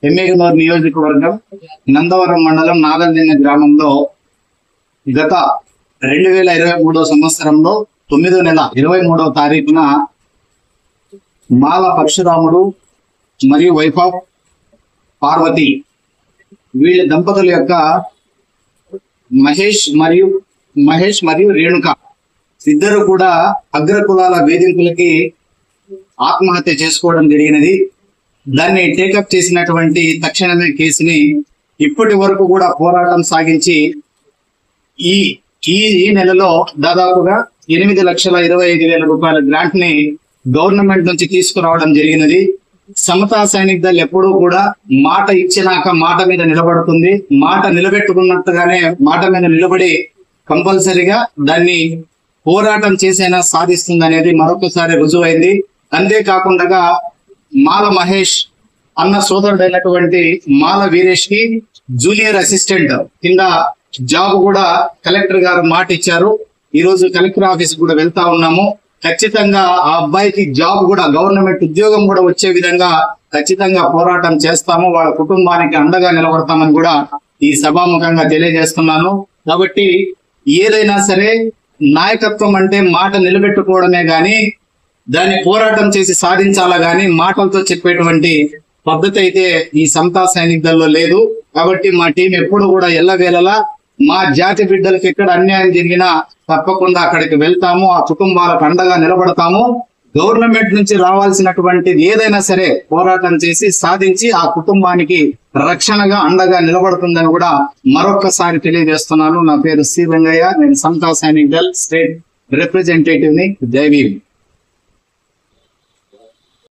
ఎమ్మెగనూరు నియోజకవర్గం నందవరం మండలం నాగల్దిన్న గ్రామంలో గత 2023 సంవత్సరంలో 9వ నెల 23వ తారీఖున మాల పరశురాముడు మరియు వైఫ్ ఆఫ్ పార్వతి వీళ్ళ దంపతుల యొక్క మహేష్ మరియు రేణుక ఇద్దరు కూడా అగ్రకులాల వేధింపులకి ఆత్మహత్య చేసుకోవడం జరిగినది. దాన్ని టేకప్ చేసినటువంటి తక్షణమే కేసుని ఇప్పటి వరకు కూడా పోరాటం సాగించి ఈ నెలలో దాదాపుగా 8,25,000 రూపాయల గ్రాంట్ ని గవర్నమెంట్ నుంచి తీసుకురావడం జరిగినది. సమతా సైనిక్ దళ్ ఎప్పుడూ కూడా మాట ఇచ్చినాక మాట మీద నిలబడుతుంది. మాట నిలబెట్టుకున్నట్టుగానే మాట మీద నిలబడి కంపల్సరిగా దాన్ని పోరాటం చేసైనా సాధిస్తుంది అనేది మరొకసారి రుజువైంది. అంతేకాకుండా మాల మహేష్ అన్న సోదరుడైనటువంటి మాల వీరేష్ కి జూనియర్ అసిస్టెంట్ కింద జాబ్ కూడా కలెక్టర్ గారు మాట ఇచ్చారు. ఈ రోజు కలెక్టర్ ఆఫీస్ కూడా వెళ్తా ఉన్నాము. ఖచ్చితంగా ఆ అబ్బాయికి జాబ్ కూడా గవర్నమెంట్ ఉద్యోగం కూడా వచ్చే విధంగా ఖచ్చితంగా పోరాటం చేస్తాము. వాళ్ళ కుటుంబానికి అండగా నిలబడతామని కూడా ఈ సభాముఖంగా తెలియజేస్తున్నాను. కాబట్టి ఏదైనా సరే నాయకత్వం అంటే మాట నిలబెట్టుకోవడమే గాని దాన్ని పోరాటం చేసి సాధించాలా గాని మాటలతో చెప్పేటువంటి పద్ధతి అయితే ఈ సమతా సైనిక్ దళలో లేదు. కాబట్టి మా టీం ఎప్పుడు కూడా ఎల్లవేళలా మా జాతి బిడ్డలకు ఎక్కడ అన్యాయం జరిగినా తప్పకుండా అక్కడికి వెళ్తాము. ఆ కుటుంబాలకు అండగా నిలబడతాము. గవర్నమెంట్ నుంచి రావాల్సినటువంటిది ఏదైనా సరే పోరాటం చేసి సాధించి ఆ కుటుంబానికి రక్షణగా అండగా నిలబడుతుందని కూడా మరొకసారి తెలియజేస్తున్నాను. నా పేరు సి వెంగయ్య. నేను సమతా సైనిక్ దళ్ స్టేట్ రిప్రజెంటేటివ్ ని. జై భీమ్.